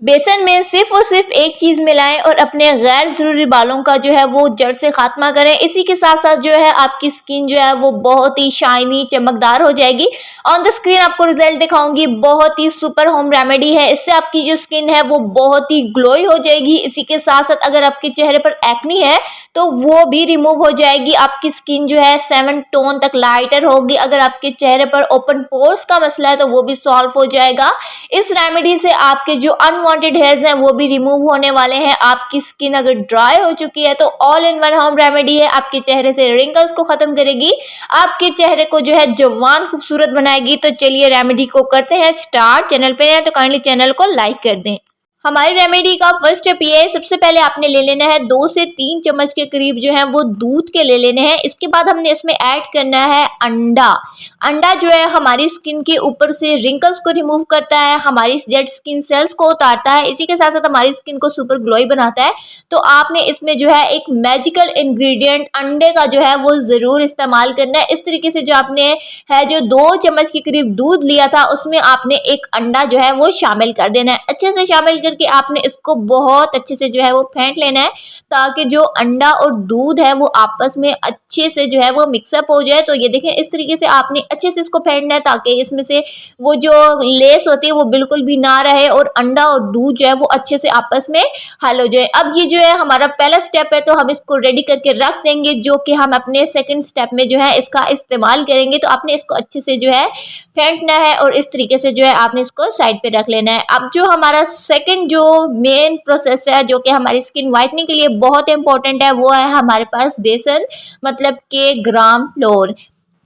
बेसन में सिर्फ और सिर्फ एक चीज़ मिलाएं और अपने गैर ज़रूरी बालों का जो है वो जड़ से खात्मा करें। इसी के साथ साथ जो है आपकी स्किन जो है वो बहुत ही शाइनी चमकदार हो जाएगी। ऑन द स्क्रीन आपको रिजल्ट दिखाऊंगी। बहुत ही सुपर होम रेमेडी है, इससे आपकी जो स्किन है वो बहुत ही ग्लोई हो जाएगी। इसी के साथ साथ अगर आपके चेहरे पर एक्नी है तो वो भी रिमूव हो जाएगी। आपकी स्किन जो है 7 टोन तक लाइटर होगी। अगर आपके चेहरे पर ओपन पोर्स का मसला है तो वो भी सॉल्व हो जाएगा। इस रेमेडी से आपके जो अनवांटेड हेयर्स हैं वो भी रिमूव होने वाले हैं। आपकी स्किन अगर ड्राई हो चुकी है तो all in one home remedy है, आपके चेहरे से रिंकल्स को खत्म करेगी, आपके चेहरे को जो है जवान खूबसूरत बनाएगी। तो चलिए रेमेडी को करते हैं स्टार्ट। चैनल पे नए तो काइंडली चैनल को लाइक कर दें। हमारी रेमेडी का फर्स्ट स्टेप ये है, सबसे पहले आपने ले लेना है 2 से 3 चम्मच के करीब जो है वो दूध के ले लेने हैं। इसके बाद हमने इसमें ऐड करना है अंडा। अंडा जो है हमारी स्किन के ऊपर से रिंकल्स को रिमूव करता है, हमारी डेड स्किन सेल्स को उतारता है, इसी के साथ साथ हमारी स्किन को सुपर ग्लोई बनाता है। तो आपने इसमें जो है एक मैजिकल इंग्रेडिएंट अंडे का जो है वो ज़रूर इस्तेमाल करना है। इस तरीके से जो आपने है जो 2 चम्मच के करीब दूध लिया था उसमें आपने एक अंडा जो है वो शामिल कर देना है। अच्छे से शामिल कि आपने इसको बहुत अच्छे से जो है वो फेंट लेना है ताकि जो अंडा और दूध है वो आपस में अच्छे से जो है वो मिक्सअप हो जाए। तो ये देखें इस तरीके से आपने अच्छे से इसको फेंटना है ताकि इसमें से वो जो लेस होती है वो बिल्कुल भी ना रहे और अंडा और दूध जो है वो अच्छे से आपस में हल हो जाए। अब ये जो है हमारा पहला स्टेप है तो हम इसको रेडी करके रख देंगे, जो कि हम अपने सेकंड स्टेप में जो है इसका इस्तेमाल करेंगे। तो आपने इसको अच्छे से जो है फेंटना है और इस तरीके से जो है आपने इसको साइड पे रख लेना है। अब जो हमारा सेकंड जो मेन प्रोसेस है जो कि हमारी स्किन वाइटनिंग के लिए बहुत इंपॉर्टेंट है वो है हमारे पास बेसन, मतलब के ग्राम फ्लोर।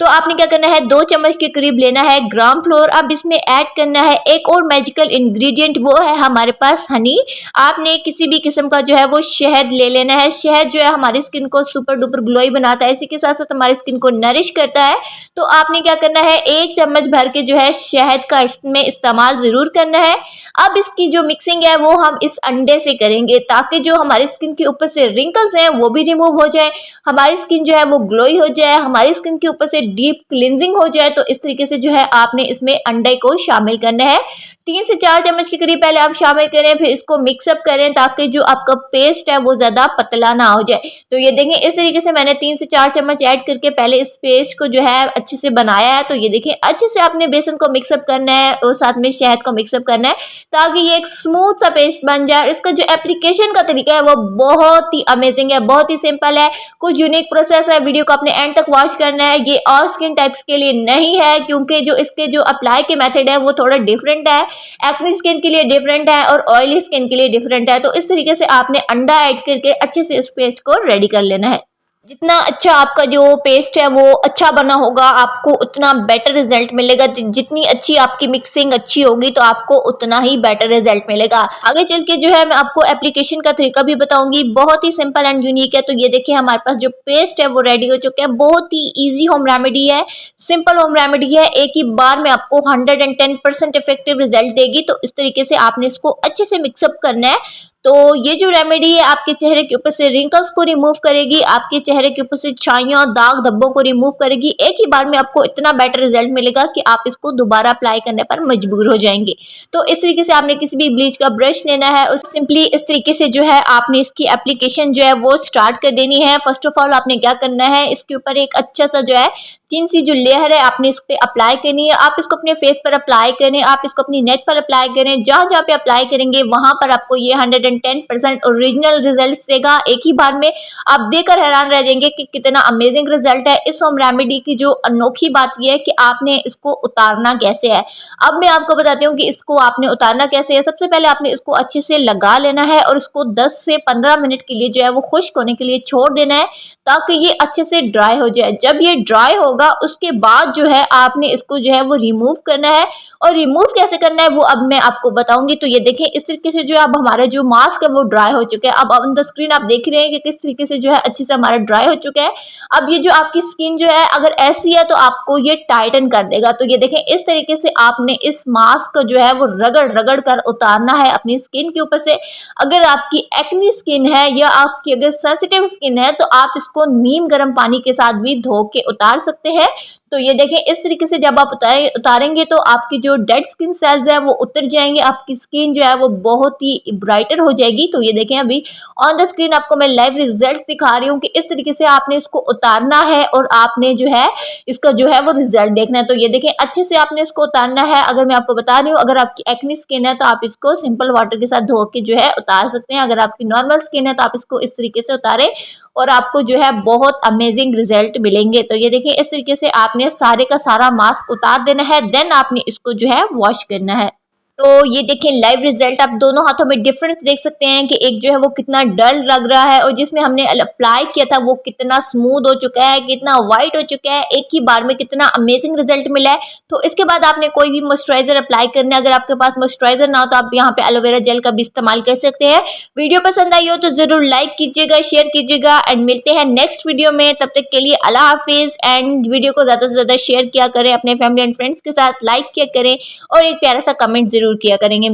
तो आपने क्या करना है 2 चम्मच के करीब लेना है ग्राम फ्लोर। अब इसमें ऐड करना है एक और मैजिकल इंग्रेडिएंट, वो है हमारे पास हनी। आपने किसी भी किस्म का जो है वो शहद ले लेना है। शहद जो है हमारी स्किन को सुपर डुपर ग्लोई बनाता है, इसी के साथ साथ हमारी स्किन को नरिश करता है। तो आपने क्या करना है 1 चम्मच भर के जो है शहद का इसमें इस्तेमाल ज़रूर करना है। अब इसकी जो मिक्सिंग है वो हम इस अंडे से करेंगे ताकि जो हमारी स्किन के ऊपर से रिंकल्स हैं वो भी रिमूव हो जाए, हमारी स्किन जो है वो ग्लोई हो जाए, हमारी स्किन के ऊपर से डीप क्लींजिंग हो जाए। तो इस तरीके से जो है आपने इसमें अंडे को शामिल करना है। 3 से 4 चम्मच के करीब पहले आप शामिल करें, फिर इसको मिक्सअप करें ताकि जो आपका पेस्ट है वो ज़्यादा पतला ना हो जाए। तो ये देखें इस तरीके से मैंने 3 से 4 चम्मच ऐड करके पहले इस पेस्ट को जो है अच्छे से बनाया है। तो ये देखें अच्छे से आपने बेसन को मिक्सअप करना है और साथ में शहद को मिक्सअप करना है ताकि ये एक स्मूथ सा पेस्ट बन जाए। इसका जो एप्लीकेशन का तरीका है वो बहुत ही अमेजिंग है, बहुत ही सिंपल है, कुछ यूनिक प्रोसेस है। वीडियो को अपने एंड तक वॉच करना है। ये ऑल स्किन टाइप्स के लिए नहीं है क्योंकि जो इसके जो अप्लाई के मेथड है वो थोड़ा डिफरेंट है, एक्ने स्किन के लिए डिफरेंट है और ऑयली स्किन के लिए डिफरेंट है। तो इस तरीके से आपने अंडा ऐड करके अच्छे से इस पेस्ट को रेडी कर लेना है। जितना अच्छा आपका जो पेस्ट है वो अच्छा बना होगा आपको उतना बेटर रिजल्ट मिलेगा। जितनी अच्छी आपकी मिक्सिंग अच्छी होगी तो आपको उतना ही बेटर रिजल्ट मिलेगा। आगे चल के जो है मैं आपको एप्लीकेशन का तरीका भी बताऊंगी, बहुत ही सिंपल एंड यूनिक है। तो ये देखिए हमारे पास जो पेस्ट है वो रेडी हो चुका है। बहुत ही ईजी होम रेमेडी है, सिंपल होम रेमेडी है, एक ही बार में आपको 110% इफेक्टिव रिजल्ट देगी। तो इस तरीके से आपने इसको अच्छे से मिक्सअप करना है। तो ये जो रेमेडी है आपके चेहरे के ऊपर से रिंकल्स को रिमूव करेगी, आपके चेहरे के ऊपर से छाइयाँ दाग धब्बों को रिमूव करेगी। एक ही बार में आपको इतना बेटर रिजल्ट मिलेगा कि आप इसको दोबारा अप्लाई करने पर मजबूर हो जाएंगे। तो इस तरीके से आपने किसी भी ब्लीच का ब्रश लेना है और सिंपली इस तरीके से जो है आपने इसकी एप्लीकेशन जो है वो स्टार्ट कर देनी है। फर्स्ट ऑफ ऑल आपने क्या करना है, इसके ऊपर एक अच्छा सा जो है थिन सी जो लेयर है आपने इस पर अप्लाई करनी है। आप इसको अपने फेस पर अप्लाई करें, आप इसको अपनी नेक पर अप्लाई करें, जहाँ जहाँ पे अप्लाई करेंगे वहां पर आपको ये 110% ओरिजिनल रिजल्ट देगा। एक ही बार में आप देखकर हैरान रह जाएंगे कि कितना अमेजिंग रिजल्ट है। इस होम रेमेडी की जो अनोखी बात यह है कि आपने इसको उतारना कैसे है। अब मैं आपको बताती हूँ कि इसको आपने उतारना कैसे है। सबसे पहले आपने इसको अच्छे से लगा लेना है और इसको 10 से 15 मिनट के लिए जो है वो खुश्क होने के लिए छोड़ देना है ताकि ये अच्छे से ड्राई हो जाए। जब ये ड्राई होगा उसके बाद जो है आपने इसको जो है वो रिमूव करना है, और रिमूव कैसे करना है वो अब मैं आपको बताऊंगी। तो ये देखें इस तरीके से जो अब हमारा जो मास्क है वो ड्राई हो चुका है। अब ऑन द स्क्रीन आप देख रहे हैं कि किस तरीके से जो है अच्छे से हमारा ड्राई हो चुका है। अब ये जो आपकी स्किन जो है अगर ऐसी है तो आपको ये टाइटन कर देगा। तो ये देखें इस तरीके से आपने इस मास्क को जो है वो रगड़ रगड़ कर उतारना है अपनी स्किन के ऊपर से। अगर आपकी एक्नी स्किन है या आपकी अगर सेंसिटिव स्किन है तो आप इसको नीम गर्म पानी के साथ भी धो के उतार सकते हैं। तो तो ये देखें इस तरीके से जब आप उतारेंगे तो आपकी जो डेड स्किन सेल्स है वो उतर जाएंगे, आपकी स्किन जो है वो बहुत ही ब्राइटर हो जाएगी। तो ये देखें अभी ऑन द स्क्रीन आपको मैं लाइव रिजल्ट दिखा रही हूँ कि इस तरीके से आपने इसको उतारना है और आपने जो है इसका जो है वो रिजल्ट देखना है। तो ये देखें अच्छे से आपने इसको उतारना है। अगर मैं आपको बता रही हूँ, अगर आपकी एक्नी स्किन है तो आप इसको सिंपल वाटर के साथ धो के जो है उतार सकते हैं। अगर आपकी नॉर्मल स्किन है तो आप इसको इस तरीके से उतारें और आपको जो है बहुत अमेजिंग रिजल्ट मिलेंगे। तो ये देखिए इस तरीके से आपने सारे का सारा मास्क उतार देना है, देन आपने इसको जो है वॉश करना है। तो ये देखें लाइव रिजल्ट, आप दोनों हाथों में डिफरेंस देख सकते हैं कि एक जो है वो कितना डल लग रहा है और जिसमें हमने अप्लाई किया था वो कितना स्मूथ हो चुका है, कितना वाइट हो चुका है, एक ही बार में कितना अमेजिंग रिजल्ट मिला है। तो इसके बाद आपने कोई भी मॉइस्चराइजर अप्लाई करना है। अगर आपके पास मॉइस्चराइजर ना हो तो आप यहाँ पे एलोवेरा जेल का भी इस्तेमाल कर सकते हैं। वीडियो पसंद आई हो तो जरूर लाइक कीजिएगा, शेयर कीजिएगा एंड मिलते हैं नेक्स्ट वीडियो में। तब तक के लिए अल्लाह हाफिज एंड वीडियो को ज्यादा से ज्यादा शेयर किया करें अपने फैमिली एंड फ्रेंड्स के साथ, लाइक किया करें और एक प्यारा सा कमेंट जरूर किया करेंगे।